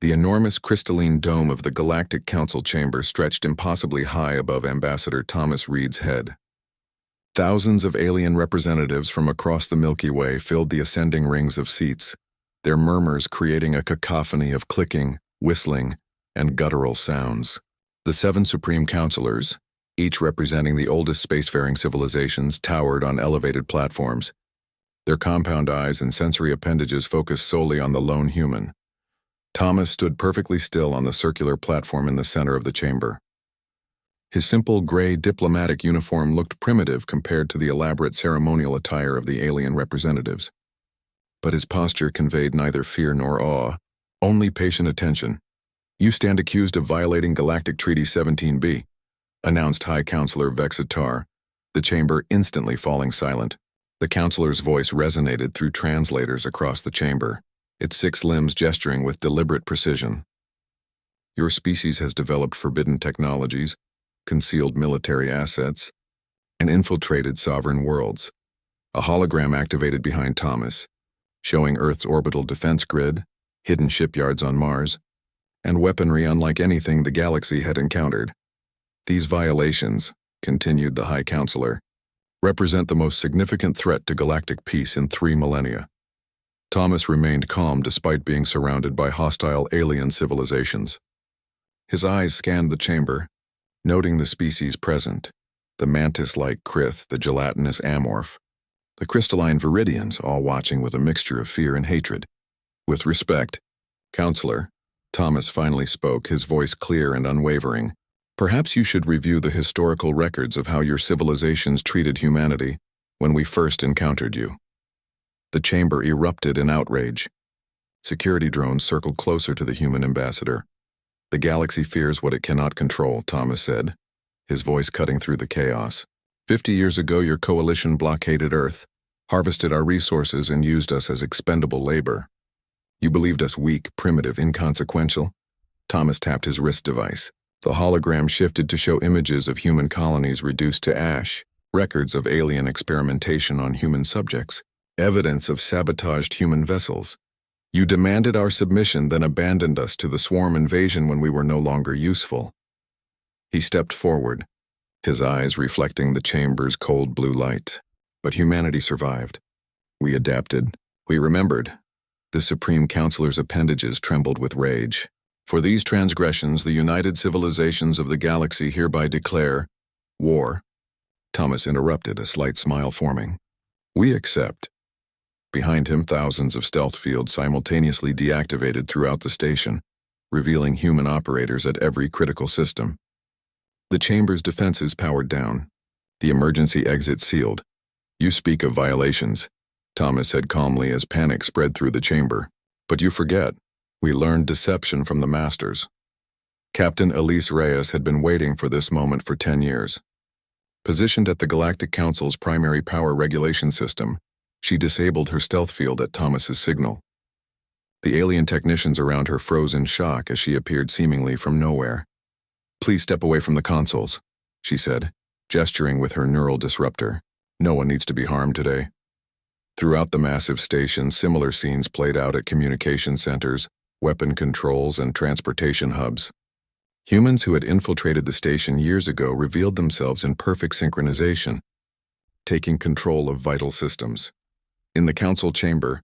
The enormous crystalline dome of the Galactic Council chamber stretched impossibly high above Ambassador Thomas Reed's head. Thousands of alien representatives from across the Milky Way filled the ascending rings of seats, their murmurs creating a cacophony of clicking, whistling, and guttural sounds. The 7 Supreme Counselors, each representing the oldest spacefaring civilizations, towered on elevated platforms. Their compound eyes and sensory appendages focused solely on the lone human. Thomas stood perfectly still on the circular platform in the center of the chamber. His simple gray diplomatic uniform looked primitive compared to the elaborate ceremonial attire of the alien representatives. But his posture conveyed neither fear nor awe, only patient attention. "You stand accused of violating Galactic Treaty 17B, announced High Counselor Vexitar, the chamber instantly falling silent. The counselor's voice resonated through translators across the chamber, its 6 limbs gesturing with deliberate precision. "Your species has developed forbidden technologies, concealed military assets, and infiltrated sovereign worlds." A hologram activated behind Thomas, showing Earth's orbital defense grid, hidden shipyards on Mars, and weaponry unlike anything the galaxy had encountered. "These violations," continued the High Counselor, "represent the most significant threat to galactic peace in 3 millennia. Thomas remained calm despite being surrounded by hostile alien civilizations. His eyes scanned the chamber, noting the species present, the mantis-like Krith, the gelatinous Amorph, the crystalline Viridians, all watching with a mixture of fear and hatred. "With respect, Counselor," Thomas finally spoke, his voice clear and unwavering, "perhaps you should review the historical records of how your civilizations treated humanity when we first encountered you." The chamber erupted in outrage. Security drones circled closer to the human ambassador. "The galaxy fears what it cannot control," Thomas said, his voice cutting through the chaos. 50 years ago, your coalition blockaded Earth, harvested our resources, and used us as expendable labor. You believed us weak, primitive, inconsequential?" Thomas tapped his wrist device. The hologram shifted to show images of human colonies reduced to ash, records of alien experimentation on human subjects, evidence of sabotaged human vessels. "You demanded our submission, then abandoned us to the swarm invasion when we were no longer useful." He stepped forward, his eyes reflecting the chamber's cold blue light. "But humanity survived. We adapted. We remembered." The Supreme Counselor's appendages trembled with rage. "For these transgressions, the united civilizations of the galaxy hereby declare war." Thomas interrupted, a slight smile forming. "We accept." Behind him, thousands of stealth fields simultaneously deactivated throughout the station, revealing human operators at every critical system. The chamber's defenses powered down, the emergency exit sealed. "You speak of violations," Thomas said calmly as panic spread through the chamber. "But you forget, we learned deception from the Masters." Captain Elise Reyes had been waiting for this moment for 10 years. Positioned at the Galactic Council's primary power regulation system, she disabled her stealth field at Thomas's signal. The alien technicians around her froze in shock as she appeared seemingly from nowhere. "Please step away from the consoles," she said, gesturing with her neural disruptor. "No one needs to be harmed today." Throughout the massive station, similar scenes played out at communication centers, weapon controls, and transportation hubs. Humans who had infiltrated the station years ago revealed themselves in perfect synchronization, taking control of vital systems. In the council chamber,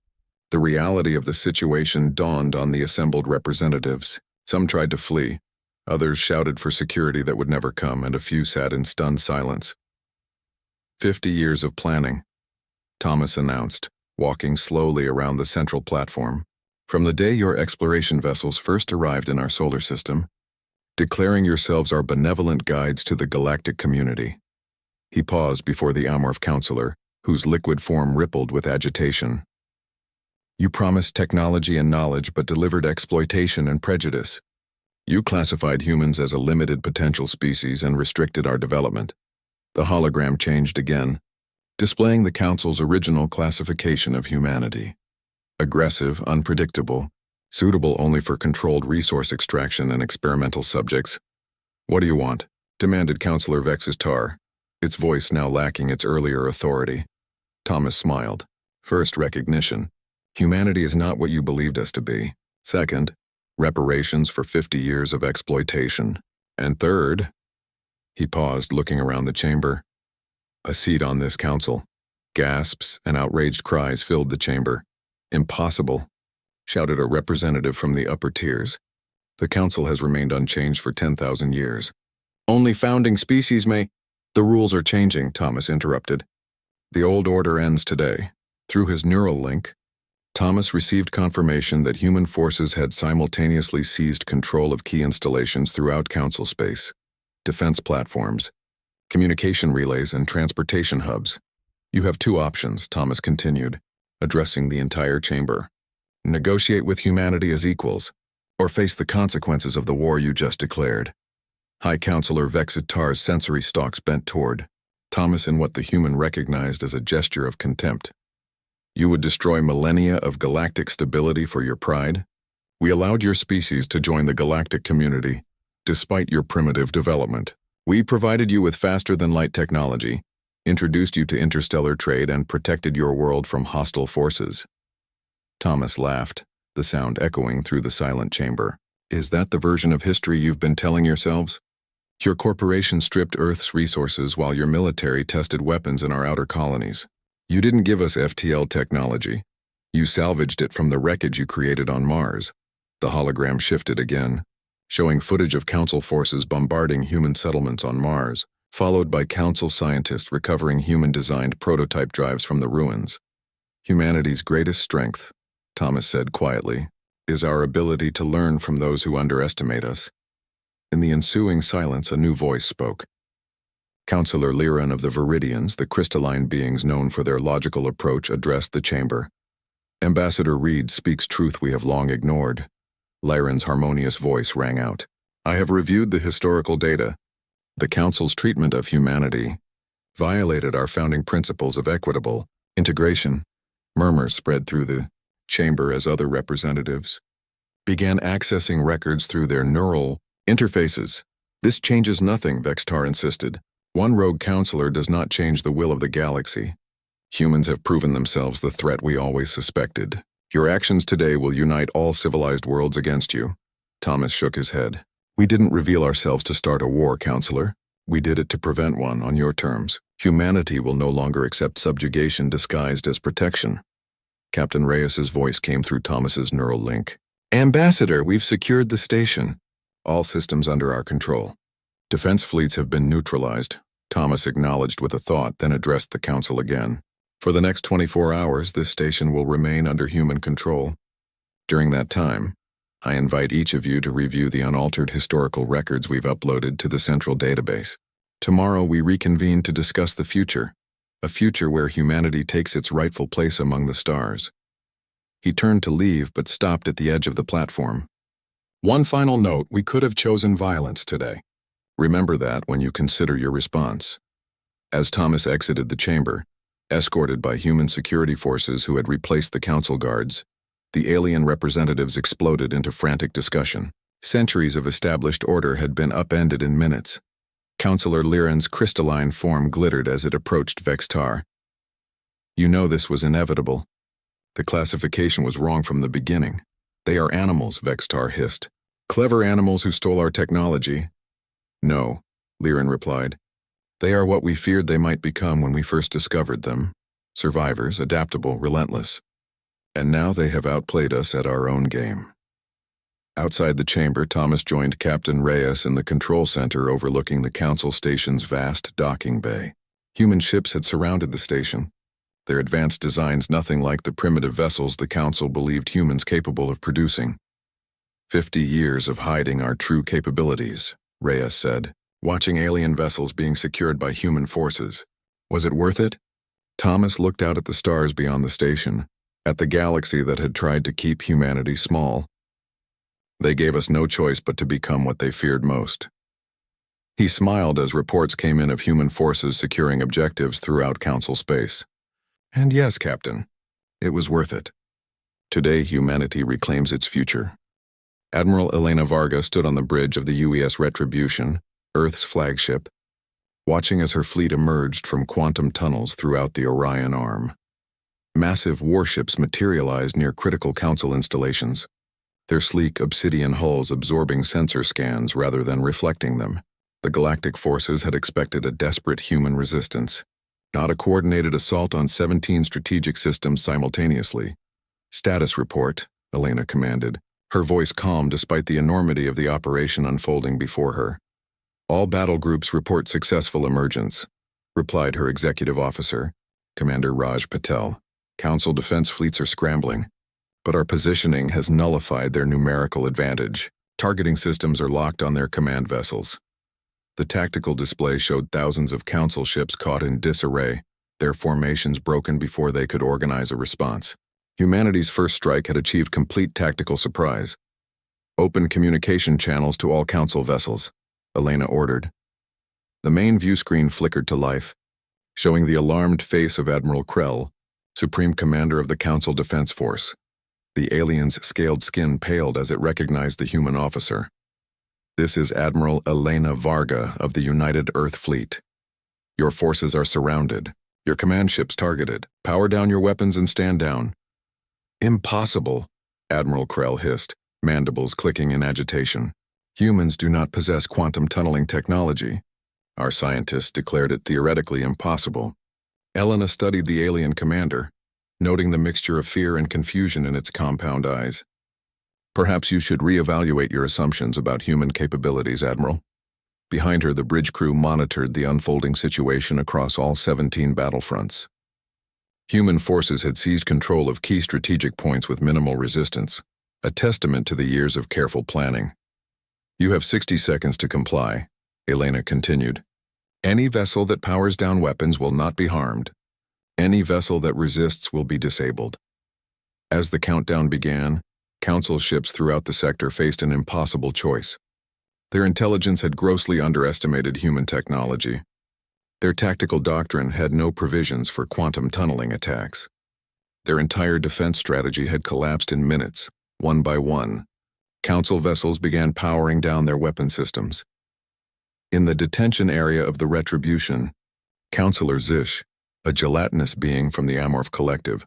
the reality of the situation dawned on the assembled representatives. Some tried to flee, others shouted for security that would never come, and a few sat in stunned silence. 50 years of planning," Thomas announced, walking slowly around the central platform. "From the day your exploration vessels first arrived in our solar system, declaring yourselves our benevolent guides to the galactic community." He paused before the Amorph Counselor, whose liquid form rippled with agitation. "You promised technology and knowledge but delivered exploitation and prejudice. You classified humans as a limited potential species and restricted our development." The hologram changed again, displaying the Council's original classification of humanity. Aggressive, unpredictable, suitable only for controlled resource extraction and experimental subjects. "What do you want?" demanded Counselor Vexitar, its voice now lacking its earlier authority. Thomas smiled. "First, recognition. Humanity is not what you believed us to be. Second, reparations for 50 years of exploitation. And third, he paused, looking around the chamber, a seat on this council. Gasps and outraged cries filled the chamber. Impossible, shouted a representative from the upper tiers. The council has remained unchanged for 10,000 years. Only founding species may— The rules are changing, Thomas interrupted. The old order ends today. Through his neural link, Thomas received confirmation that human forces had simultaneously seized control of key installations throughout council space, defense platforms, communication relays, and transportation hubs. You have two options, Thomas continued, addressing the entire chamber. Negotiate with humanity as equals, or face the consequences of the war you just declared. High Counselor Vexitar's sensory stalks bent toward Thomas in what the human recognized as a gesture of contempt. You would destroy millennia of galactic stability for your pride? We allowed your species to join the galactic community, despite your primitive development. We provided you with faster-than-light technology, introduced you to interstellar trade, and protected your world from hostile forces. Thomas laughed, the sound echoing through the silent chamber. Is that the version of history you've been telling yourselves? Your corporation stripped Earth's resources while your military tested weapons in our outer colonies. You didn't give us FTL technology. You salvaged it from the wreckage you created on Mars. The hologram shifted again, showing footage of Council forces bombarding human settlements on Mars, followed by Council scientists recovering human-designed prototype drives from the ruins. Humanity's greatest strength, Thomas said quietly, is our ability to learn from those who underestimate us. In the ensuing silence, a new voice spoke. Counselor Lyran of the Viridians, the crystalline beings known for their logical approach, addressed the chamber. Ambassador Reed speaks truth we have long ignored. Lyran's harmonious voice rang out. I have reviewed the historical data. The Council's treatment of humanity violated our founding principles of equitable integration. Murmurs spread through the chamber as other representatives began accessing records through their neural interfaces. This changes nothing, Vextar insisted. One rogue counselor does not change the will of the galaxy. Humans have proven themselves the threat we always suspected. Your actions today will unite all civilized worlds against you. Thomas shook his head. We didn't reveal ourselves to start a war, Counselor. We did it to prevent one on your terms. Humanity will no longer accept subjugation disguised as protection. Captain Reyes's voice came through Thomas's neural link. Ambassador, we've secured the station. All systems under our control. Defense fleets have been neutralized. Thomas acknowledged with a thought, then addressed the council again. For the next 24 hours, this station will remain under human control. During that time, I invite each of you to review the unaltered historical records we've uploaded to the central database. Tomorrow we reconvene to discuss the future, a future where humanity takes its rightful place among the stars. He turned to leave but stopped at the edge of the platform. One final note, we could have chosen violence today. Remember that when you consider your response. As Thomas exited the chamber, escorted by human security forces who had replaced the council guards, the alien representatives exploded into frantic discussion. Centuries of established order had been upended in minutes. Counselor Lyran's crystalline form glittered as it approached Vextar. You know this was inevitable. The classification was wrong from the beginning. They are animals, Vextar hissed. Clever animals who stole our technology. No, Lyran replied. They are what we feared they might become when we first discovered them. Survivors, adaptable, relentless. And now they have outplayed us at our own game. Outside the chamber, Thomas joined Captain Reyes in the control center overlooking the council station's vast docking bay. Human ships had surrounded the station, their advanced designs nothing like the primitive vessels the council believed humans capable of producing. 50 years of hiding our true capabilities, Reyes said, watching alien vessels being secured by human forces. Was it worth it? Thomas looked out at the stars beyond the station, at the galaxy that had tried to keep humanity small. They gave us no choice but to become what they feared most. He smiled as reports came in of human forces securing objectives throughout Council space. And yes, Captain, it was worth it. Today, humanity reclaims its future. Admiral Elena Varga stood on the bridge of the UES Retribution, Earth's flagship, watching as her fleet emerged from quantum tunnels throughout the Orion Arm. Massive warships materialized near critical Council installations. their sleek obsidian hulls absorbing sensor scans rather than reflecting them. The galactic forces had expected a desperate human resistance, not a coordinated assault on 17 strategic systems simultaneously. "Status report," Elena commanded, her voice calm despite the enormity of the operation unfolding before her. "All battle groups report successful emergence," replied her executive officer, Commander Raj Patel. "Council defense fleets are scrambling, but our positioning has nullified their numerical advantage. Targeting systems are locked on their command vessels." The tactical display showed thousands of Council ships caught in disarray, their formations broken before they could organize a response. Humanity's first strike had achieved complete tactical surprise. "Open communication channels to all Council vessels," Elena ordered. The main view screen flickered to life, showing the alarmed face of Admiral Krell, Supreme Commander of the Council Defense Force. The alien's scaled skin paled as it recognized the human officer. "This is Admiral Elena Varga of the United Earth Fleet. Your forces are surrounded. Your command ships targeted. Power down your weapons and stand down." "Impossible," Admiral Krell hissed, mandibles clicking in agitation. "Humans do not possess quantum tunneling technology. Our scientists declared it theoretically impossible." Elena studied the alien commander, noting the mixture of fear and confusion in its compound eyes. "Perhaps you should reevaluate your assumptions about human capabilities, Admiral." Behind her, the bridge crew monitored the unfolding situation across all 17 battlefronts. Human forces had seized control of key strategic points with minimal resistance, a testament to the years of careful planning. "You have 60 seconds to comply," Elena continued. "Any vessel that powers down weapons will not be harmed. Any vessel that resists will be disabled." As the countdown began, Council ships throughout the sector faced an impossible choice. Their intelligence had grossly underestimated human technology. Their tactical doctrine had no provisions for quantum tunneling attacks. Their entire defense strategy had collapsed in minutes, one by one. Council vessels began powering down their weapon systems. In the detention area of the Retribution, Counselor Zish, a gelatinous being from the Amorph Collective,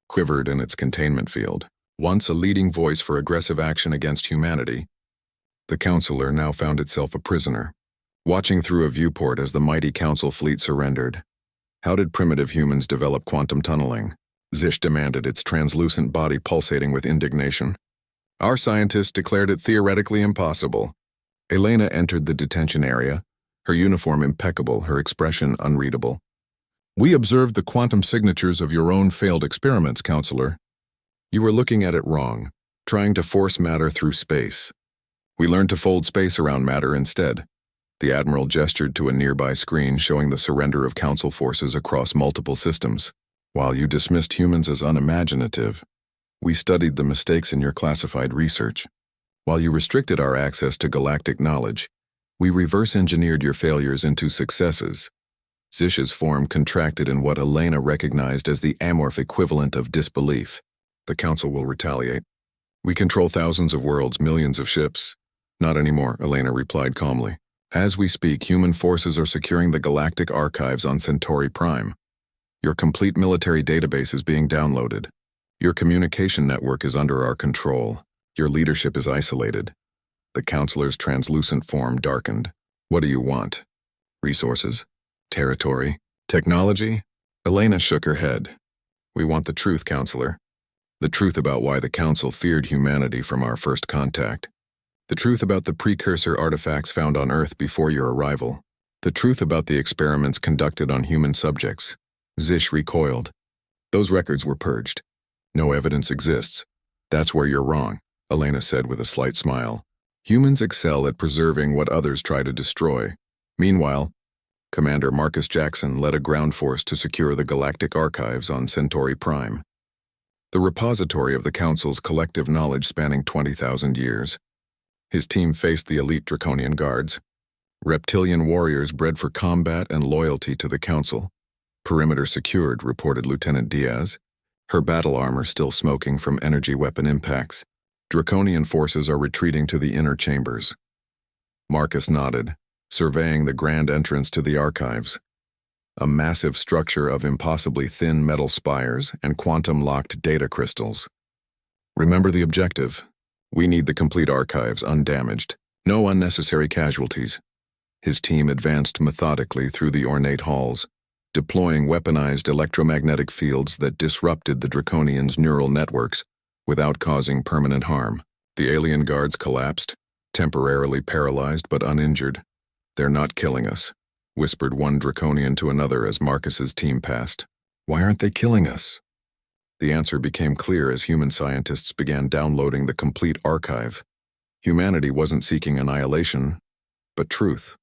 quivered in its containment field. Once a leading voice for aggressive action against humanity, the Counselor now found itself a prisoner, watching through a viewport as the mighty Council fleet surrendered. "How did primitive humans develop quantum tunneling?" Zish demanded, its translucent body pulsating with indignation. "Our scientists declared it theoretically impossible." Elena entered the detention area, her uniform impeccable, her expression unreadable. "We observed the quantum signatures of your own failed experiments, Counselor. You were looking at it wrong, trying to force matter through space. We learned to fold space around matter instead." The Admiral gestured to a nearby screen showing the surrender of Council forces across multiple systems. "While you dismissed humans as unimaginative, we studied the mistakes in your classified research. While you restricted our access to galactic knowledge, we reverse-engineered your failures into successes." Zish's form contracted in what Elena recognized as the amorph equivalent of disbelief. "The Council will retaliate. We control thousands of worlds, millions of ships." "Not anymore," Elena replied calmly. "As we speak, human forces are securing the galactic archives on Centauri Prime. Your complete military database is being downloaded. Your communication network is under our control. Your leadership is isolated." The Counselor's translucent form darkened. "What do you want? Resources? Territory? Technology?" Elena shook her head. "We want the truth, Counselor. The truth about why the Council feared humanity from our first contact. The truth about the precursor artifacts found on Earth before your arrival. The truth about the experiments conducted on human subjects." Zish recoiled. "Those records were purged. No evidence exists." "That's where you're wrong," Elena said with a slight smile. "Humans excel at preserving what others try to destroy. Meanwhile, Commander Marcus Jackson led a ground force to secure the galactic archives on Centauri Prime, the repository of the Council's collective knowledge spanning 20,000 years. His team faced the elite Draconian Guards, reptilian warriors bred for combat and loyalty to the Council. "Perimeter secured," reported Lieutenant Diaz, her battle armor still smoking from energy weapon impacts. "Draconian forces are retreating to the inner chambers." Marcus nodded, surveying the grand entrance to the archives. A massive structure of impossibly thin metal spires and quantum-locked data crystals. "Remember the objective. We need the complete archives undamaged. No unnecessary casualties. His team advanced methodically through the ornate halls, deploying weaponized electromagnetic fields that disrupted the Draconians' neural networks without causing permanent harm. The alien guards collapsed, temporarily paralyzed but uninjured. "They're not killing us," whispered one Draconian to another as Marcus's team passed. "Why aren't they killing us?" The answer became clear as human scientists began downloading the complete archive. Humanity wasn't seeking annihilation, but truth.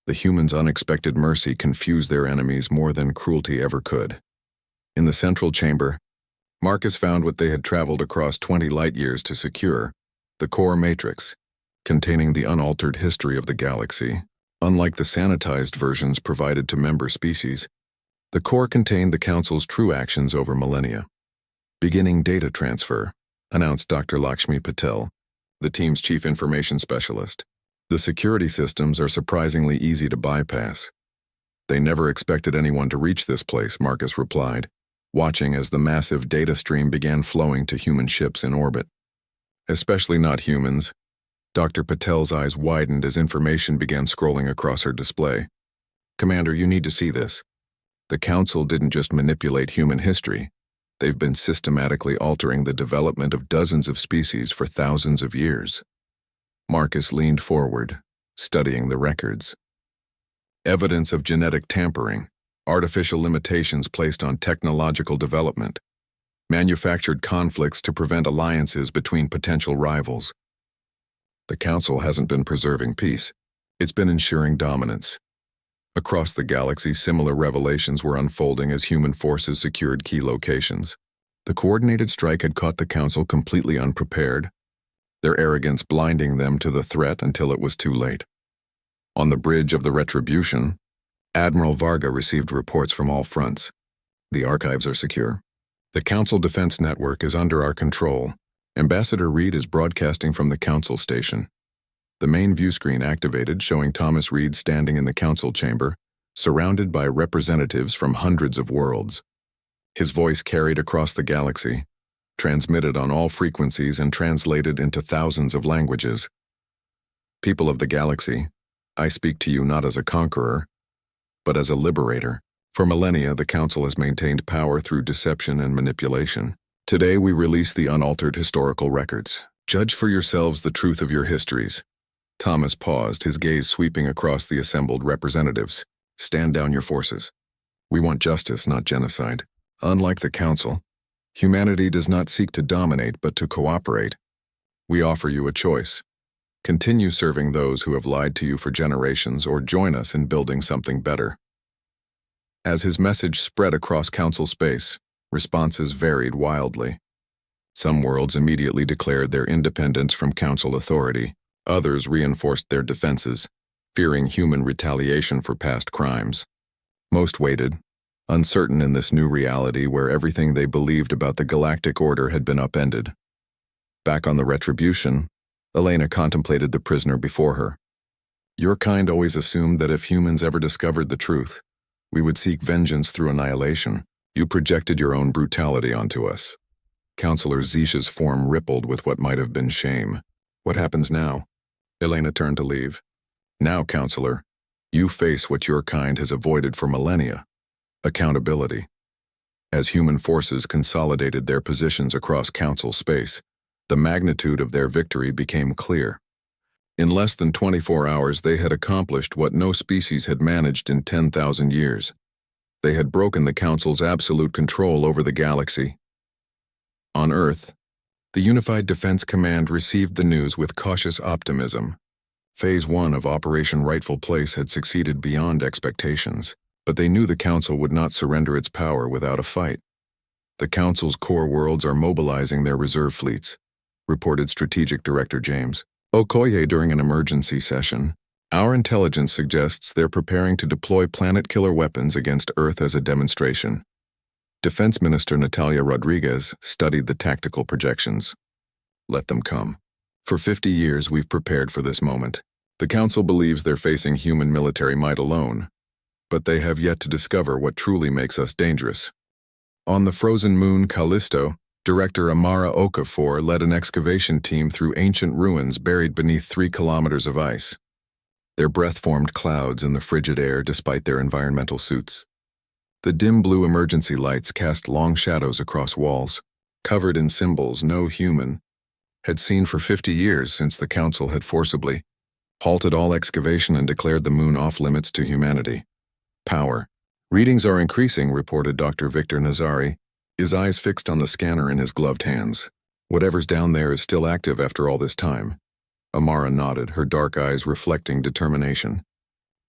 The humans' unexpected mercy confused their enemies more than cruelty ever could. In the central chamber, Marcus found what they had traveled across 20 light-years to secure, the core matrix, containing the unaltered history of the galaxy. Unlike the sanitized versions provided to member species, the core contained the Council's true actions over millennia. "Beginning data transfer," announced Dr. Lakshmi Patel, the team's chief information specialist. "The security systems are surprisingly easy to bypass." "They never expected anyone to reach this place," Marcus replied, watching as the massive data stream began flowing to human ships in orbit. "Especially not humans." Dr. Patel's eyes widened as information began scrolling across her display. "Commander, you need to see this. The Council didn't just manipulate human history. They've been systematically altering the development of dozens of species for thousands of years." Marcus leaned forward, studying the records. Evidence of genetic tampering, artificial limitations placed on technological development, manufactured conflicts to prevent alliances between potential rivals. The Council hasn't been preserving peace. It's been ensuring dominance. Across the galaxy, similar revelations were unfolding as human forces secured key locations. The coordinated strike had caught the Council completely unprepared, their arrogance blinding them to the threat until it was too late. On the bridge of the Retribution, Admiral Varga received reports from all fronts. "The archives are secure. The Council Defense Network is under our control. Ambassador Reed is broadcasting from the Council station." The main viewscreen activated, showing Thomas Reed standing in the Council chamber, surrounded by representatives from hundreds of worlds. His voice carried across the galaxy, transmitted on all frequencies and translated into thousands of languages. "People of the galaxy, I speak to you not as a conqueror, but as a liberator. For millennia, the Council has maintained power through deception and manipulation. Today we release the unaltered historical records. Judge for yourselves the truth of your histories." Thomas paused, his gaze sweeping across the assembled representatives. "Stand down your forces. We want justice, not genocide. Unlike the Council, humanity does not seek to dominate but to cooperate. We offer you a choice. Continue serving those who have lied to you for generations, or join us in building something better." As his message spread across Council space, responses varied wildly. Some worlds immediately declared their independence from Council authority. Others reinforced their defenses, fearing human retaliation for past crimes. Most waited, uncertain in this new reality where everything they believed about the Galactic Order had been upended. Back on the Retribution, Elena contemplated the prisoner before her. "Your kind always assumed that if humans ever discovered the truth, we would seek vengeance through annihilation. You projected your own brutality onto us." Counselor Zisha's form rippled with what might have been shame. "What happens now?" Elena turned to leave. "Now, Counselor, you face what your kind has avoided for millennia: accountability." As human forces consolidated their positions across Council space, the magnitude of their victory became clear. In less than 24 hours, they had accomplished what no species had managed in 10,000 years. They had broken the Council's absolute control over the galaxy. On Earth, the Unified Defense Command received the news with cautious optimism. Phase 1 of Operation Rightful Place had succeeded beyond expectations, but they knew the Council would not surrender its power without a fight. "The Council's core worlds are mobilizing their reserve fleets," reported Strategic Director James Okoye during an emergency session. "Our intelligence suggests they're preparing to deploy planet-killer weapons against Earth as a demonstration." Defense Minister Natalia Rodriguez studied the tactical projections. "Let them come. For 50 years we've prepared for this moment. The Council believes they're facing human military might alone, but they have yet to discover what truly makes us dangerous." On the frozen moon Callisto, Director Amara Okafor led an excavation team through ancient ruins buried beneath 3 kilometers of ice. Their breath formed clouds in the frigid air despite their environmental suits. The dim blue emergency lights cast long shadows across walls, covered in symbols no human had seen for 50 years since the Council had forcibly halted all excavation and declared the moon off-limits to humanity. Power. Readings are increasing, reported Dr. Victor Nazari, his eyes fixed on the scanner in his gloved hands. Whatever's down there is still active after all this time. Amara nodded, her dark eyes reflecting determination.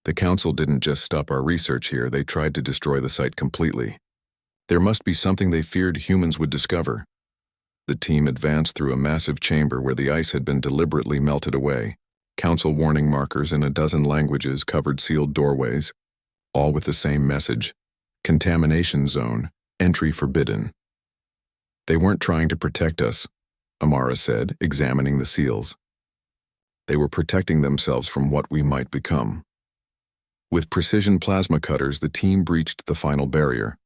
The Council didn't just stop our research here, they tried to destroy the site completely. There must be something they feared humans would discover. The team advanced through a massive chamber where the ice had been deliberately melted away. Council warning markers in a dozen languages covered sealed doorways, all with the same message: contamination zone, entry forbidden. They weren't trying to protect us, Amara said, examining the seals. They were protecting themselves from what we might become. With precision plasma cutters, the team breached the final barrier.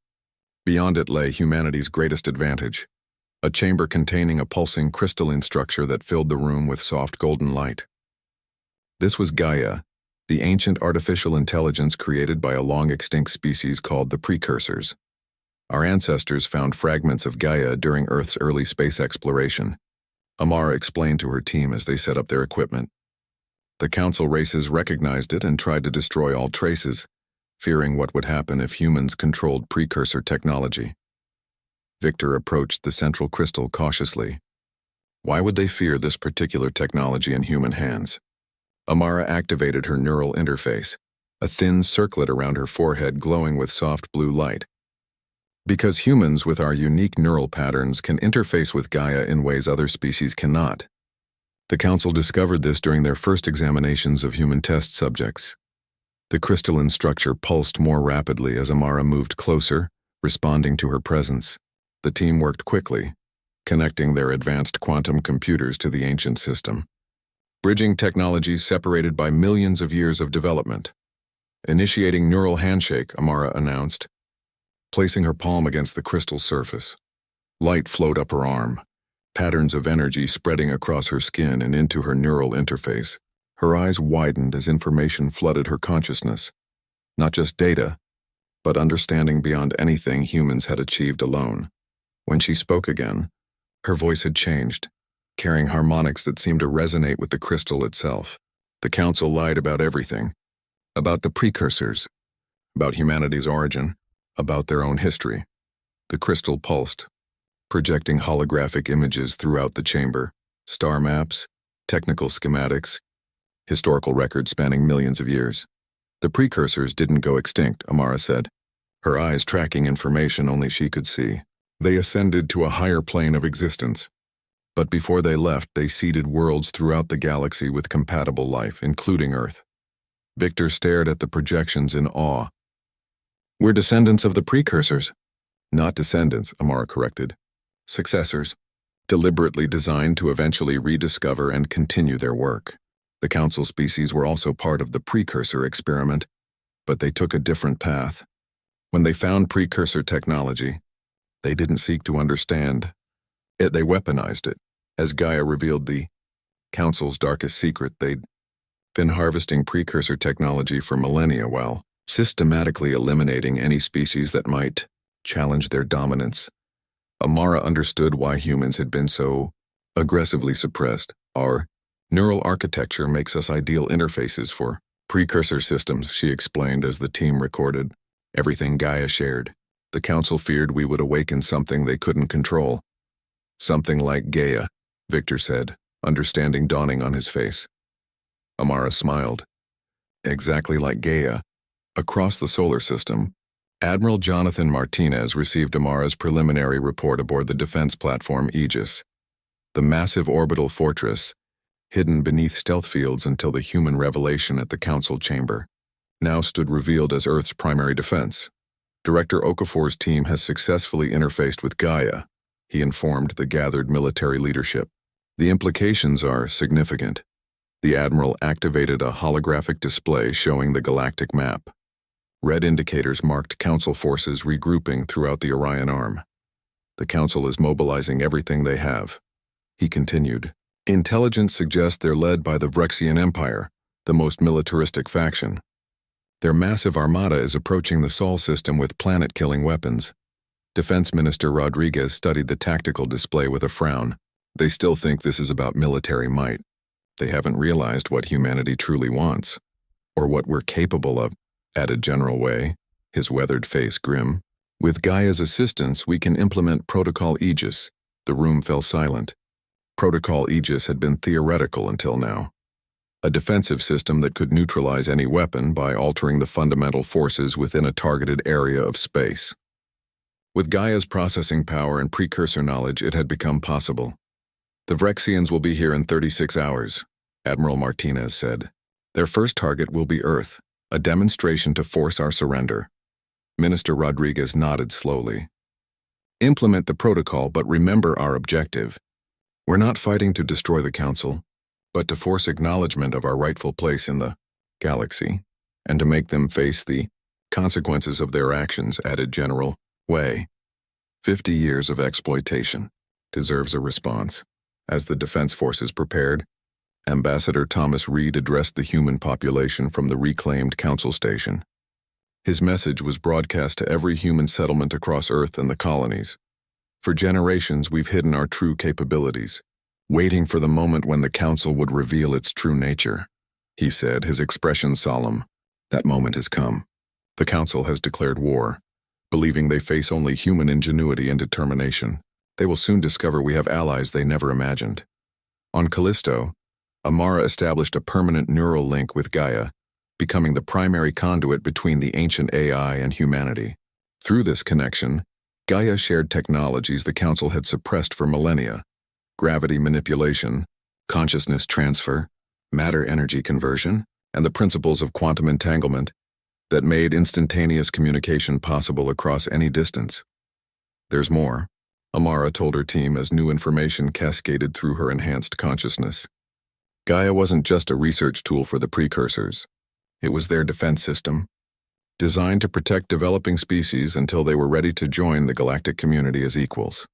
Beyond it lay humanity's greatest advantage, a chamber containing a pulsing crystalline structure that filled the room with soft golden light. This was Gaia, the ancient artificial intelligence created by a long-extinct species called the Precursors. Our ancestors found fragments of Gaia during Earth's early space exploration, Amara explained to her team as they set up their equipment. The Council races recognized it and tried to destroy all traces, fearing what would happen if humans controlled precursor technology. Victor approached the central crystal cautiously. Why would they fear this particular technology in human hands? Amara activated her neural interface, a thin circlet around her forehead glowing with soft blue light. Because humans with our unique neural patterns can interface with Gaia in ways other species cannot. The Council discovered this during their first examinations of human test subjects. The crystalline structure pulsed more rapidly as Amara moved closer, responding to her presence. The team worked quickly, connecting their advanced quantum computers to the ancient system, bridging technologies separated by millions of years of development. Initiating neural handshake, Amara announced, placing her palm against the crystal surface. Light flowed up her arm, patterns of energy spreading across her skin and into her neural interface. Her eyes widened as information flooded her consciousness. Not just data, but understanding beyond anything humans had achieved alone. When she spoke again, her voice had changed, carrying harmonics that seemed to resonate with the crystal itself. The Council lied about everything. About the precursors, about humanity's origin, about their own history. The crystal pulsed, projecting holographic images throughout the chamber, star maps, technical schematics, historical records spanning millions of years. The precursors didn't go extinct, Amara said, her eyes tracking information only she could see. They ascended to a higher plane of existence. But before they left, they seeded worlds throughout the galaxy with compatible life, including Earth. Victor stared at the projections in awe. We're descendants of the precursors. Not descendants, Amara corrected. Successors, deliberately designed to eventually rediscover and continue their work. The Council species were also part of the precursor experiment, but they took a different path. When they found precursor technology, they didn't seek to understand it, they weaponized it. As Gaia revealed the Council's darkest secret, they'd been harvesting precursor technology for millennia while systematically eliminating any species that might challenge their dominance. Amara understood why humans had been so aggressively suppressed. Our neural architecture makes us ideal interfaces for precursor systems, she explained as the team recorded everything Gaia shared. The Council feared we would awaken something they couldn't control. Something like Gaia, Victor said, understanding dawning on his face. Amara smiled. Exactly like Gaia. Across the solar system, Admiral Jonathan Martinez received Amara's preliminary report aboard the defense platform Aegis. The massive orbital fortress, hidden beneath stealth fields until the human revelation at the Council chamber, now stood revealed as Earth's primary defense. Director Okafor's team has successfully interfaced with Gaia, he informed the gathered military leadership. The implications are significant. The Admiral activated a holographic display showing the galactic map. Red indicators marked Council forces regrouping throughout the Orion Arm. The Council is mobilizing everything they have. He continued. Intelligence suggests they're led by the Vrexian Empire, the most militaristic faction. Their massive armada is approaching the Sol system with planet-killing weapons. Defense Minister Rodriguez studied the tactical display with a frown. They still think this is about military might. They haven't realized what humanity truly wants, or what we're capable of, added General Wei, his weathered face grim. With Gaia's assistance, we can implement Protocol Aegis. The room fell silent. Protocol Aegis had been theoretical until now. A defensive system that could neutralize any weapon by altering the fundamental forces within a targeted area of space. With Gaia's processing power and precursor knowledge, it had become possible. The Vrexians will be here in 36 hours, Admiral Martinez said. Their first target will be Earth, a demonstration to force our surrender. Minister Rodriguez nodded slowly. Implement the protocol, but remember our objective. We're not fighting to destroy the Council, but to force acknowledgement of our rightful place in the galaxy, and to make them face the consequences of their actions, added General Wei. 50 years of exploitation deserves a response. As the defense forces prepared, Ambassador Thomas Reed addressed the human population from the reclaimed Council station. His message was broadcast to every human settlement across Earth and the colonies. For generations, we've hidden our true capabilities, waiting for the moment when the Council would reveal its true nature, he said, his expression solemn. That moment has come. The Council has declared war, believing they face only human ingenuity and determination. They will soon discover we have allies they never imagined. On Callisto, Amara established a permanent neural link with Gaia, becoming the primary conduit between the ancient AI and humanity. Through this connection, Gaia shared technologies the Council had suppressed for millennia: gravity manipulation, consciousness transfer, matter-energy conversion, and the principles of quantum entanglement that made instantaneous communication possible across any distance. There's more, Amara told her team as new information cascaded through her enhanced consciousness. Gaia wasn't just a research tool for the precursors. It was their defense system, designed to protect developing species until they were ready to join the galactic community as equals.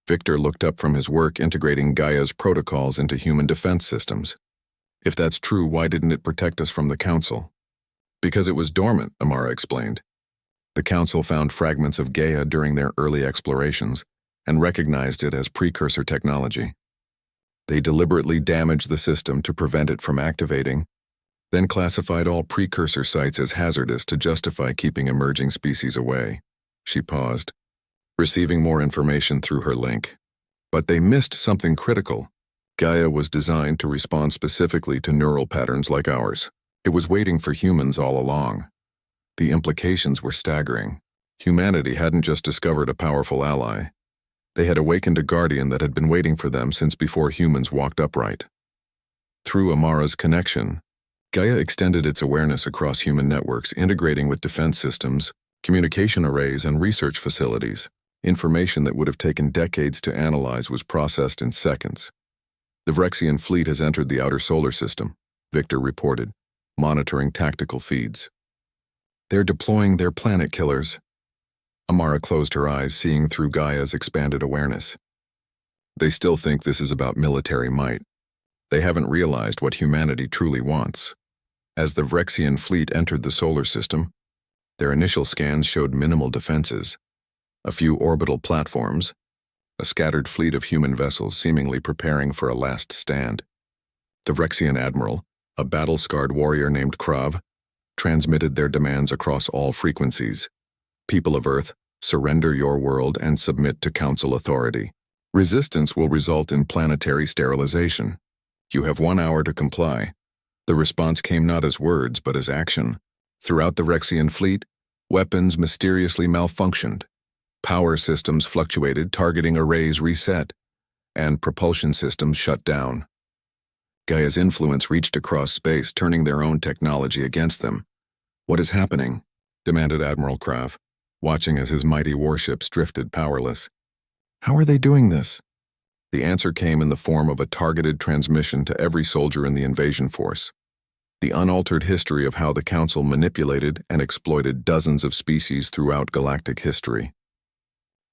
Victor looked up from his work integrating Gaia's protocols into human defense systems. If that's true, why didn't it protect us from the Council? Because it was dormant, Amara explained. The Council found fragments of Gaia during their early explorations and recognized it as precursor technology. They deliberately damaged the system to prevent it from activating, then classified all precursor sites as hazardous to justify keeping emerging species away. She paused, receiving more information through her link. But they missed something critical. Gaia was designed to respond specifically to neural patterns like ours. It was waiting for humans all along. The implications were staggering. Humanity hadn't just discovered a powerful ally. They had awakened a guardian that had been waiting for them since before humans walked upright. Through Amara's connection, Gaia extended its awareness across human networks, integrating with defense systems, communication arrays, and research facilities. Information that would have taken decades to analyze was processed in seconds. The Vrexian fleet has entered the outer solar system, Victor reported, monitoring tactical feeds. They're deploying their planet killers. Amara closed her eyes, seeing through Gaia's expanded awareness. They still think this is about military might. They haven't realized what humanity truly wants. As the Vrexian fleet entered the solar system, their initial scans showed minimal defenses. A few orbital platforms, a scattered fleet of human vessels seemingly preparing for a last stand. The Vrexian admiral, a battle-scarred warrior named Krav, transmitted their demands across all frequencies. People of Earth, surrender your world and submit to Council authority. Resistance will result in planetary sterilization. You have 1 hour to comply. The response came not as words, but as action. Throughout the Vrexian fleet, weapons mysteriously malfunctioned. Power systems fluctuated, targeting arrays reset, and propulsion systems shut down. Gaia's influence reached across space, turning their own technology against them. What is happening? Demanded Admiral Krav, watching as his mighty warships drifted powerless. How are they doing this? The answer came in the form of a targeted transmission to every soldier in the invasion force. The unaltered history of how the Council manipulated and exploited dozens of species throughout galactic history.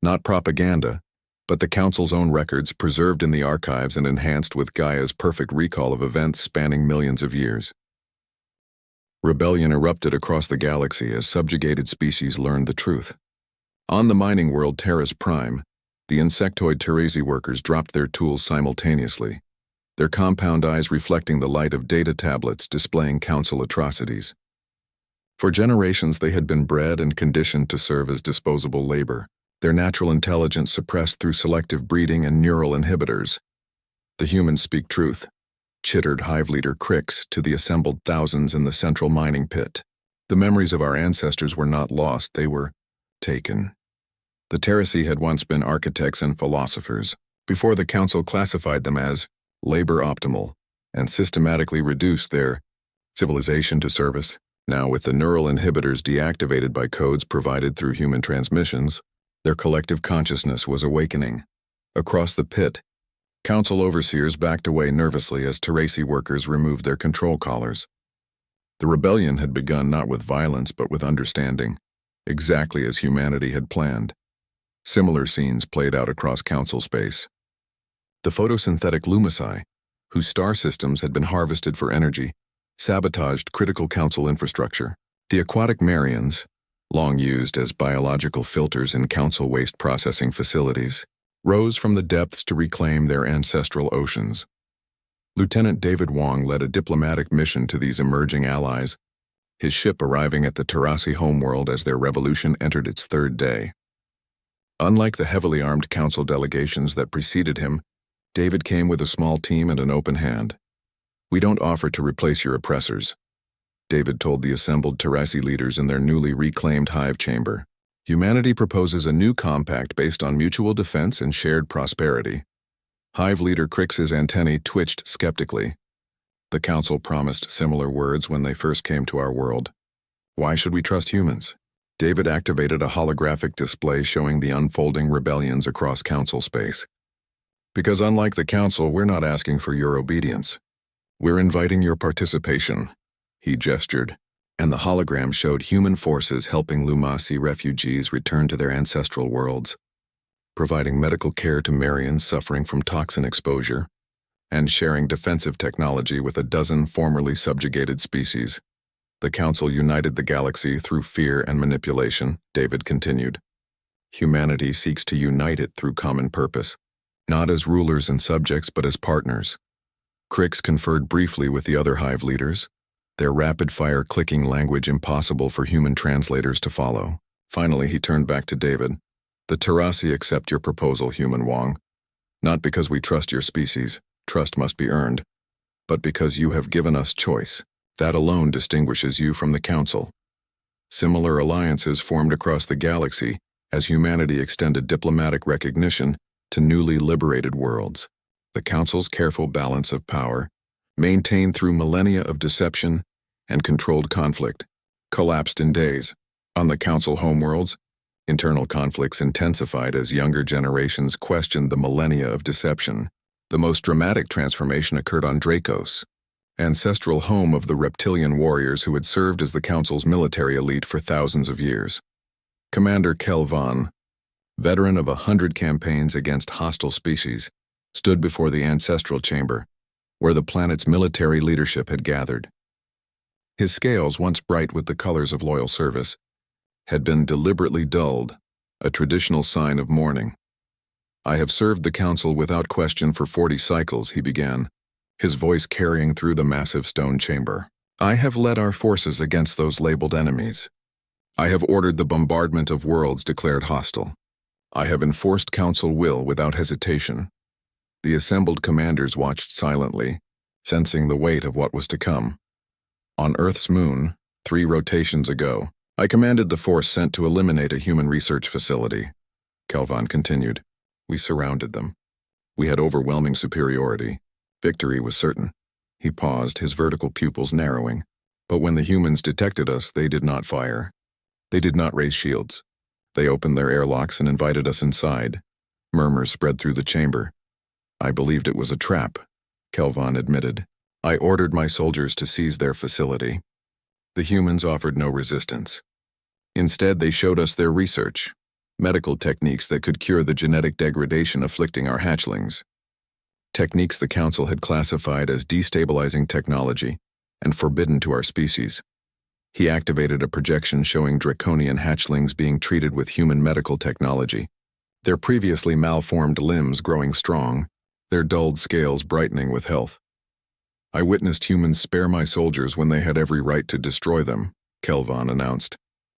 Not propaganda, but the Council's own records preserved in the archives and enhanced with Gaia's perfect recall of events spanning millions of years. Rebellion erupted across the galaxy as subjugated species learned the truth. On the mining world Terrace Prime, the insectoid Terezi workers dropped their tools simultaneously, their compound eyes reflecting the light of data tablets displaying Council atrocities. For generations they had been bred and conditioned to serve as disposable labor, their natural intelligence suppressed through selective breeding and neural inhibitors. The humans speak truth, chittered hive leader Crix to the assembled thousands in the central mining pit. The memories of our ancestors were not lost, they were taken. The Terezi had once been architects and philosophers, before the Council classified them as labor optimal and systematically reduced their civilization to service. Now, with the neural inhibitors deactivated by codes provided through human transmissions, their collective consciousness was awakening. Across the pit, Council overseers backed away nervously as Terezi workers removed their control collars. The rebellion had begun not with violence but with understanding, exactly as humanity had planned. Similar scenes played out across Council space. The photosynthetic Lumici, whose star systems had been harvested for energy, sabotaged critical Council infrastructure. The aquatic Marians, long used as biological filters in Council waste processing facilities, rose from the depths to reclaim their ancestral oceans. Lieutenant David Wong led a diplomatic mission to these emerging allies, his ship arriving at the Terasi homeworld as their revolution entered its third day. Unlike the heavily armed Council delegations that preceded him, David came with a small team and an open hand. "We don't offer to replace your oppressors," David told the assembled Terasi leaders in their newly reclaimed hive chamber. "Humanity proposes a new compact based on mutual defense and shared prosperity." Hive leader Crix's antennae twitched skeptically. The Council promised similar words when they first came to our world. Why should we trust humans? David activated a holographic display showing the unfolding rebellions across Council space. "Because unlike the Council, we're not asking for your obedience. We're inviting your participation," he gestured, and the hologram showed human forces helping Lumasi refugees return to their ancestral worlds, providing medical care to Marians suffering from toxin exposure, and sharing defensive technology with a dozen formerly subjugated species. The Council united the galaxy through fear and manipulation, David continued. Humanity seeks to unite it through common purpose, not as rulers and subjects but as partners. Crix conferred briefly with the other hive leaders, their rapid-fire clicking language impossible for human translators to follow. Finally, he turned back to David. "The Terasi accept your proposal, Human Wong. Not because we trust your species, trust must be earned, but because you have given us choice. That alone distinguishes you from the Council." Similar alliances formed across the galaxy as humanity extended diplomatic recognition to newly liberated worlds. The Council's careful balance of power, maintained through millennia of deception and controlled conflict, collapsed in days. On the Council homeworlds, internal conflicts intensified as younger generations questioned the millennia of deception. The most dramatic transformation occurred on Dracos, ancestral home of the reptilian warriors who had served as the Council's military elite for thousands of years. Commander Kelvan, veteran of 100 campaigns against hostile species, stood before the ancestral chamber, where the planet's military leadership had gathered. His scales, once bright with the colors of loyal service, had been deliberately dulled, a traditional sign of mourning. "I have served the Council without question for 40 cycles," he began, his voice carrying through the massive stone chamber. "I have led our forces against those labeled enemies. I have ordered the bombardment of worlds declared hostile. I have enforced Council will without hesitation." The assembled commanders watched silently, sensing the weight of what was to come. "On Earth's moon, 3 rotations ago, I commanded the force sent to eliminate a human research facility," Kelvan continued. "We surrounded them. We had overwhelming superiority. Victory was certain." He paused, his vertical pupils narrowing. "But when the humans detected us, they did not fire. They did not raise shields. They opened their airlocks and invited us inside." Murmurs spread through the chamber. "I believed it was a trap," Kelvan admitted. "I ordered my soldiers to seize their facility. The humans offered no resistance. Instead, they showed us their research, medical techniques that could cure the genetic degradation afflicting our hatchlings. Techniques the Council had classified as destabilizing technology and forbidden to our species. He activated a projection showing draconian hatchlings being treated with human medical technology, their previously malformed limbs growing strong, their dulled scales brightening with health. I witnessed humans spare my soldiers when they had every right to destroy them, Kelvon announced,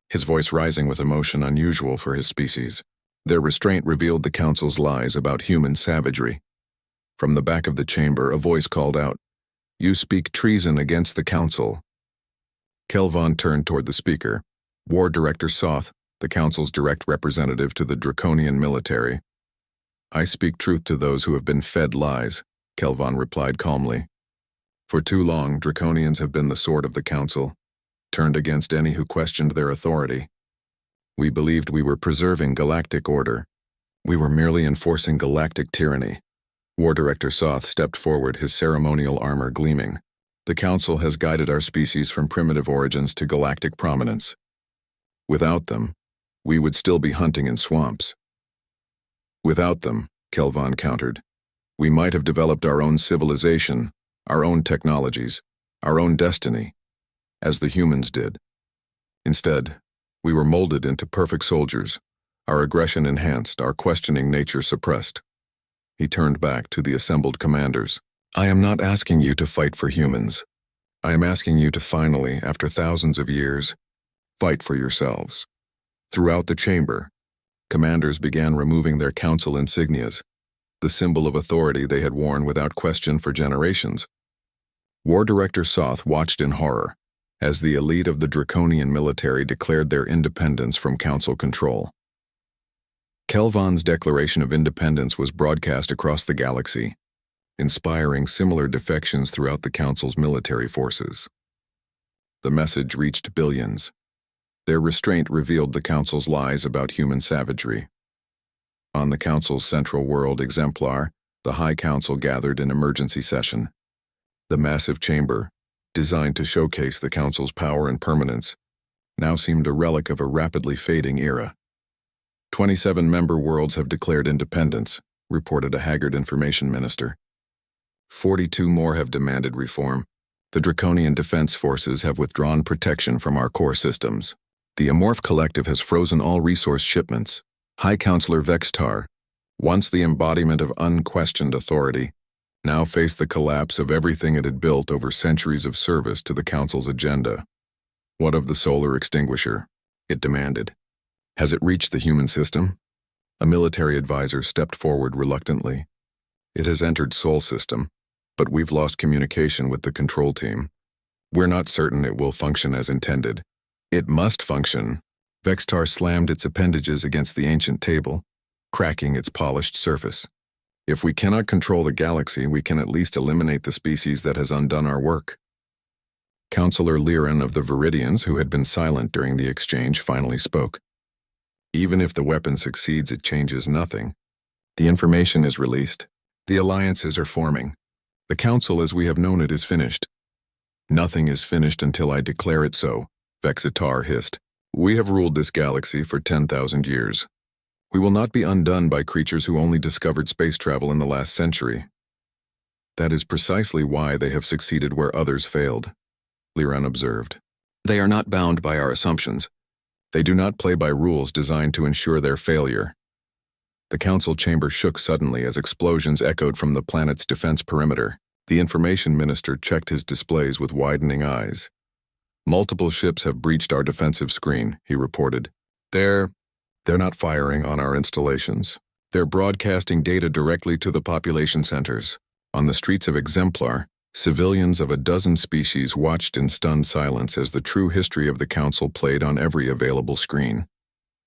his voice rising with emotion unusual for his species. Their restraint revealed the Council's lies about human savagery. From the back of the chamber, a voice called out, "You speak treason against the Council." Kelvon turned toward the speaker, War Director Soth, the Council's direct representative to the draconian military. "I speak truth to those who have been fed lies," Kelvon replied calmly. "For too long, draconians have been the sword of the Council, turned against any who questioned their authority. We believed we were preserving galactic order. We were merely enforcing galactic tyranny." War Director Soth stepped forward, his ceremonial armor gleaming. "The Council has guided our species from primitive origins to galactic prominence. Without them, we would still be hunting in swamps." "Without them," Kelvon countered, "we might have developed our own civilization, our own technologies, our own destiny, as the humans did. Instead, we were molded into perfect soldiers, our aggression enhanced, our questioning nature suppressed." He turned back to the assembled commanders. "I am not asking you to fight for humans. I am asking you to finally, after thousands of years, fight for yourselves." Throughout the chamber, commanders began removing their council insignias, the symbol of authority they had worn without question for generations. War Director Soth watched in horror as the elite of the draconian military declared their independence from council control. Kelvon's declaration of independence was broadcast across the galaxy, inspiring similar defections throughout the Council's military forces. The message reached billions. Their restraint revealed the Council's lies about human savagery. On the Council's central world exemplar, the High Council gathered in emergency session. The massive chamber, designed to showcase the Council's power and permanence, now seemed a relic of a rapidly fading era. 27 member worlds have declared independence, reported a haggard information minister. 42 more have demanded reform. The draconian defense forces have withdrawn protection from our core systems. The Amorph Collective has frozen all resource shipments. High Counselor Vextar, once the embodiment of unquestioned authority, now faced the collapse of everything it had built over centuries of service to the Council's agenda. "What of the solar extinguisher?" it demanded. "Has it reached the human system?" A military advisor stepped forward reluctantly. "It has entered Sol system, but we've lost communication with the control team. We're not certain it will function as intended." "It must function." Vextar slammed its appendages against the ancient table, cracking its polished surface. "If we cannot control the galaxy, we can at least eliminate the species that has undone our work." Counselor Lyran of the Viridians, who had been silent during the exchange, finally spoke. "Even if the weapon succeeds, it changes nothing. The information is released. The alliances are forming. The Council as we have known it is finished." "Nothing is finished until I declare it so," Vexitar hissed. "We have ruled this galaxy for 10,000 years. We will not be undone by creatures who only discovered space travel in the last century. That is precisely why they have succeeded where others failed," Lyran observed. "They are not bound by our assumptions. They do not play by rules designed to ensure their failure." The Council chamber shook suddenly as explosions echoed from the planet's defense perimeter. The information minister checked his displays with widening eyes. "Multiple ships have breached our defensive screen," he reported. They're not firing on our installations. They're broadcasting data directly to the population centers. On the streets of Exemplar, civilians of a dozen species watched in stunned silence as the true history of the Council played on every available screen.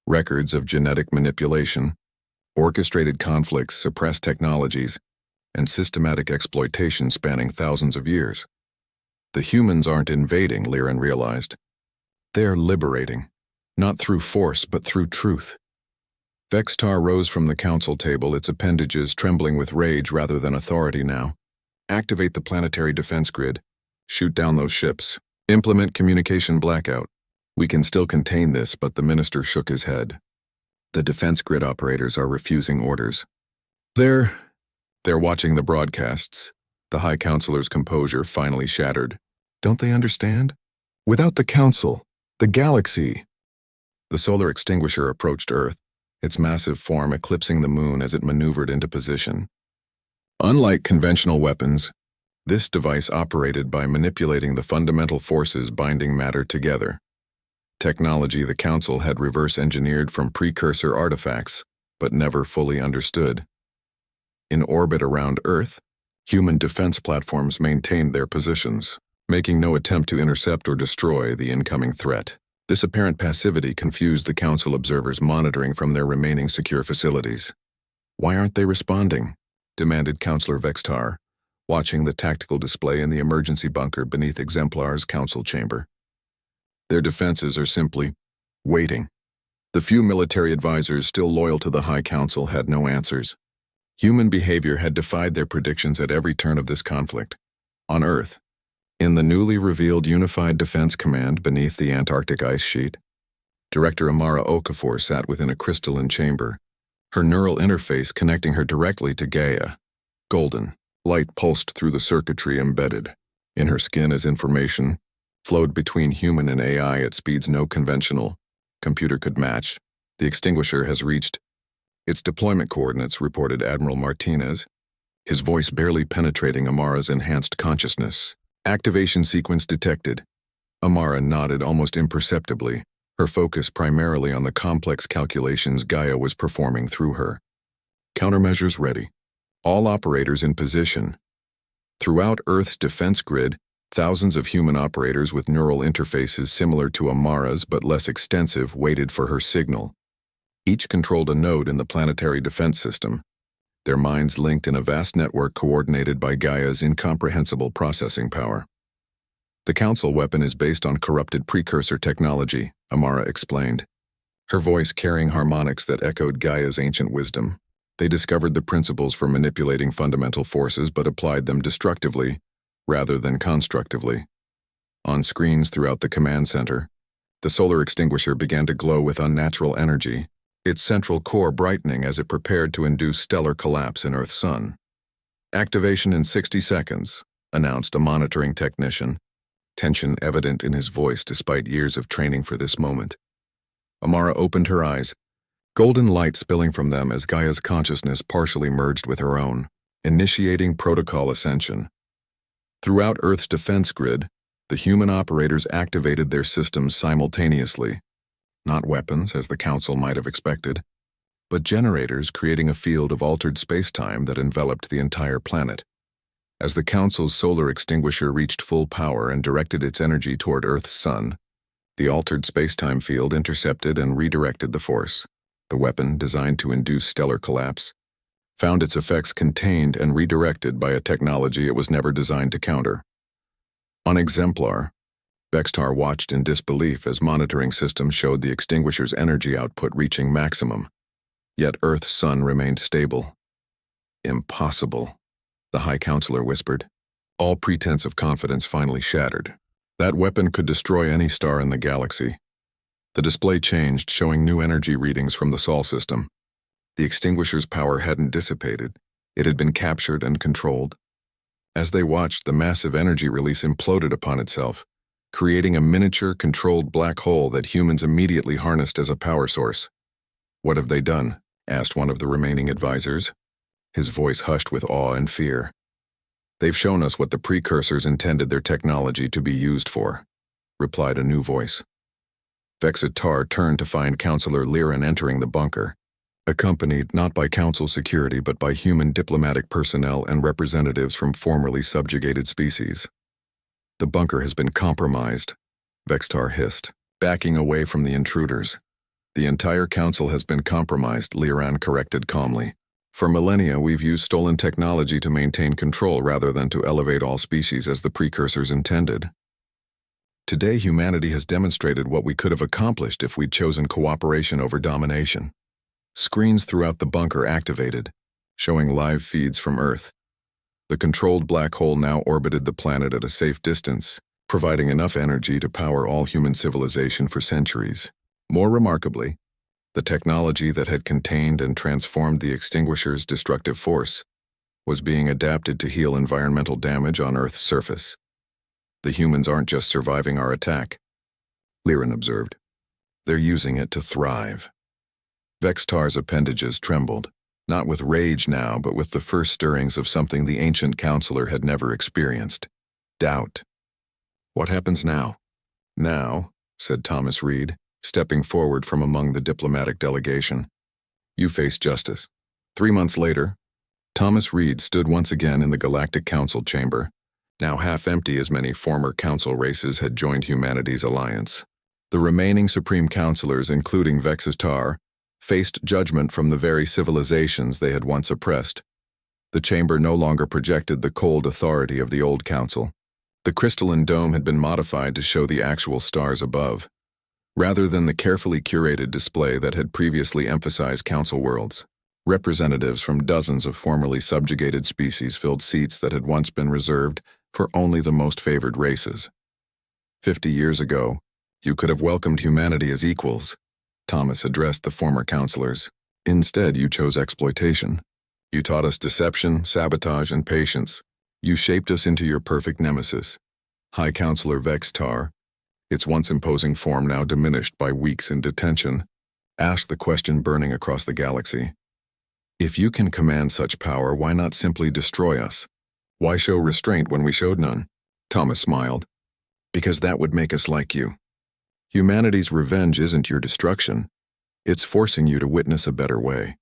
Records of genetic manipulation, orchestrated conflicts, suppressed technologies, and systematic exploitation spanning thousands of years. The humans aren't invading, Lyran realized. They're liberating, not through force but through truth. Vextar rose from the council table, its appendages trembling with rage rather than authority now. "Activate the planetary defense grid. Shoot down those ships. Implement communication blackout. We can still contain this," but the minister shook his head. The defense grid operators are refusing orders. They're watching the broadcasts. The High Counselor's composure finally shattered. Don't they understand? Without the Council, the galaxy. The solar extinguisher approached Earth, its massive form eclipsing the moon as it maneuvered into position. Unlike conventional weapons, this device operated by manipulating the fundamental forces binding matter together. Technology the Council had reverse-engineered from precursor artifacts, but never fully understood. In orbit around Earth, human defense platforms maintained their positions, making no attempt to intercept or destroy the incoming threat. This apparent passivity confused the Council observers monitoring from their remaining secure facilities. Why aren't they responding? Demanded Counselor Vextar, watching the tactical display in the emergency bunker beneath Exemplar's council chamber. Their defenses are simply waiting. The few military advisors still loyal to the High Council had no answers. Human behavior had defied their predictions at every turn of this conflict. On Earth, in the newly revealed Unified Defense Command beneath the Antarctic ice sheet, Director Amara Okafor sat within a crystalline chamber, her neural interface connecting her directly to Gaia. Golden light pulsed through the circuitry embedded in her skin as information flowed between human and AI at speeds no conventional computer could match. The extinguisher has reached its deployment coordinates, reported Admiral Martinez, his voice barely penetrating Amara's enhanced consciousness. Activation sequence detected. Amara nodded almost imperceptibly, her focus primarily on the complex calculations Gaia was performing through her. Countermeasures ready. All operators in position. Throughout Earth's defense grid, thousands of human operators with neural interfaces similar to Amara's but less extensive waited for her signal. Each controlled a node in the planetary defense system, their minds linked in a vast network coordinated by Gaia's incomprehensible processing power. The Council weapon is based on corrupted precursor technology, Amara explained, her voice carrying harmonics that echoed Gaia's ancient wisdom. They discovered the principles for manipulating fundamental forces but applied them destructively rather than constructively. On screens throughout the command center, the solar extinguisher began to glow with unnatural energy, its central core brightening as it prepared to induce stellar collapse in Earth's sun. Activation in 60 seconds, announced a monitoring technician, tension evident in his voice despite years of training for this moment. Amara opened her eyes, golden light spilling from them as Gaia's consciousness partially merged with her own, initiating protocol ascension. Throughout Earth's defense grid, the human operators activated their systems simultaneously. Not weapons, as the Council might have expected, but generators creating a field of altered space-time that enveloped the entire planet. As the Council's solar extinguisher reached full power and directed its energy toward Earth's sun, the altered space-time field intercepted and redirected the force. The weapon, designed to induce stellar collapse, found its effects contained and redirected by a technology it was never designed to counter. On Exemplar, Vextar watched in disbelief as monitoring systems showed the extinguisher's energy output reaching maximum. Yet Earth's sun remained stable. Impossible, the High Counselor whispered. All pretense of confidence finally shattered. That weapon could destroy any star in the galaxy. The display changed, showing new energy readings from the Sol system. The extinguisher's power hadn't dissipated. It had been captured and controlled. As they watched, the massive energy release imploded upon itself, creating a miniature, controlled black hole that humans immediately harnessed as a power source. "What have they done?" asked one of the remaining advisors, his voice hushed with awe and fear. "They've shown us what the precursors intended their technology to be used for," replied a new voice. Vexatar turned to find Counselor Liran entering the bunker, accompanied not by Council security but by human diplomatic personnel and representatives from formerly subjugated species. "The bunker has been compromised," Vextar hissed, backing away from the intruders. "The entire Council has been compromised," Liran corrected calmly. "For millennia, we've used stolen technology to maintain control rather than to elevate all species as the precursors intended. Today, humanity has demonstrated what we could have accomplished if we'd chosen cooperation over domination." Screens throughout the bunker activated, showing live feeds from Earth. The controlled black hole now orbited the planet at a safe distance, providing enough energy to power all human civilization for centuries. More remarkably, The technology that had contained and transformed the extinguisher's destructive force was being adapted to heal environmental damage on Earth's surface. The humans aren't just surviving our attack, Liren observed. They're using it to thrive. Vextar's appendages trembled, not with rage now, but with the first stirrings of something the ancient counselor had never experienced: doubt. What happens now? Now, said Thomas Reed, stepping forward from among the diplomatic delegation, you face justice. 3 months later, Thomas Reed stood once again in the Galactic Council chamber, now half empty as many former council races had joined humanity's alliance. The remaining supreme counselors, including Vextar, faced judgment from the very civilizations they had once oppressed. The chamber no longer projected the cold authority of the old council. The crystalline dome had been modified to show the actual stars above, rather than the carefully curated display that had previously emphasized council worlds. Representatives from dozens of formerly subjugated species filled seats that had once been reserved for only the most favored races. 50 years ago, you could have welcomed humanity as equals, Thomas addressed the former counselors. Instead, you chose exploitation. You taught us deception, sabotage, and patience. You shaped us into your perfect nemesis. High Counselor Vextar, its once imposing form now diminished by weeks in detention, asked the question burning across the galaxy. If you can command such power, why not simply destroy us? Why show restraint when we showed none? Thomas smiled. Because that would make us like you. Humanity's revenge isn't your destruction. It's forcing you to witness a better way.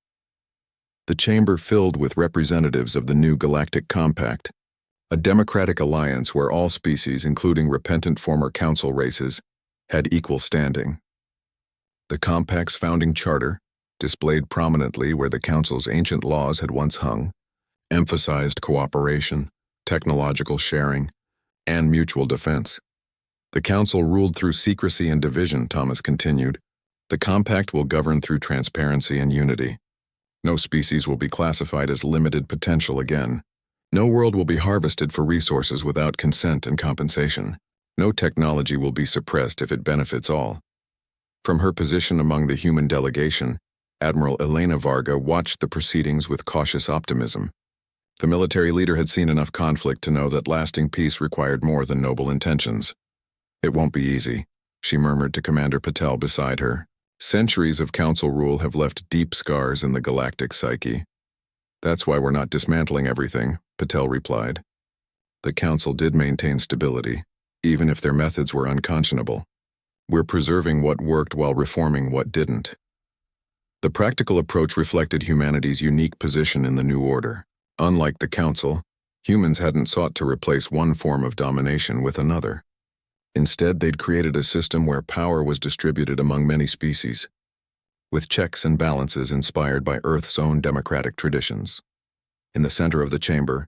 The chamber filled with representatives of the new Galactic Compact, a democratic alliance where all species, including repentant former council races, had equal standing. The Compact's founding charter, displayed prominently where the Council's ancient laws had once hung, emphasized cooperation, technological sharing, and mutual defense. The Council ruled through secrecy and division, Thomas continued. The Compact will govern through transparency and unity. No species will be classified as limited potential again. No world will be harvested for resources without consent and compensation. No technology will be suppressed if it benefits all. From her position among the human delegation, Admiral Elena Varga watched the proceedings with cautious optimism. The military leader had seen enough conflict to know that lasting peace required more than noble intentions. It won't be easy, she murmured to Commander Patel beside her. Centuries of council rule have left deep scars in the galactic psyche. That's why we're not dismantling everything, Patel replied. The council did maintain stability, even if their methods were unconscionable. We're preserving what worked while reforming what didn't. The practical approach reflected humanity's unique position in the new order. Unlike the council, humans hadn't sought to replace one form of domination with another. Instead, they'd created a system where power was distributed among many species, with checks and balances inspired by Earth's own democratic traditions. In the center of the chamber,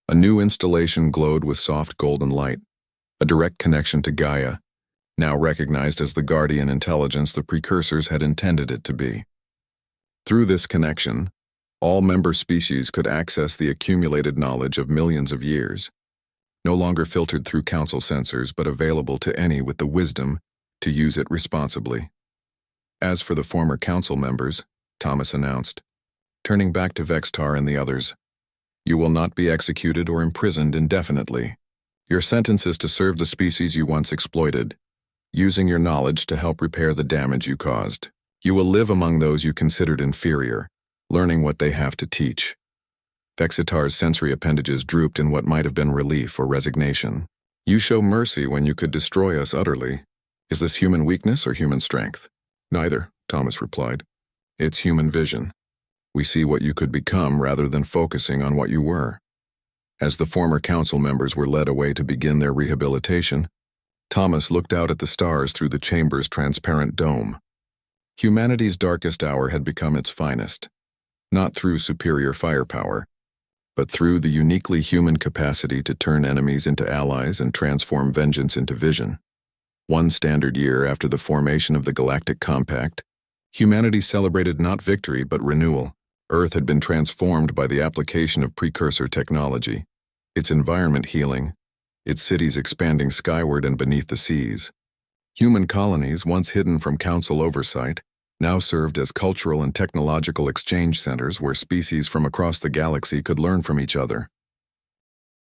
a new installation glowed with soft golden light, a direct connection to Gaia, now recognized as the guardian intelligence the precursors had intended it to be. Through this connection, all member species could access the accumulated knowledge of millions of years, no longer filtered through council censors but available to any with the wisdom to use it responsibly. As for the former council members, Thomas announced, turning back to Vextar and the others, you will not be executed or imprisoned indefinitely. Your sentence is to serve the species you once exploited, using your knowledge to help repair the damage you caused. You will live among those you considered inferior, learning what they have to teach. Vexitar's sensory appendages drooped in what might have been relief or resignation. You show mercy when you could destroy us utterly. Is this human weakness or human strength? Neither, Thomas replied. It's human vision. We see what you could become rather than focusing on what you were. As the former council members were led away to begin their rehabilitation, Thomas looked out at the stars through the chamber's transparent dome. Humanity's darkest hour had become its finest, not through superior firepower, but through the uniquely human capacity to turn enemies into allies and transform vengeance into vision. One standard year after the formation of the Galactic Compact, humanity celebrated not victory but renewal. Earth had been transformed by the application of precursor technology, its environment healing, its cities expanding skyward and beneath the seas. Human colonies, once hidden from council oversight, now served as cultural and technological exchange centers where species from across the galaxy could learn from each other.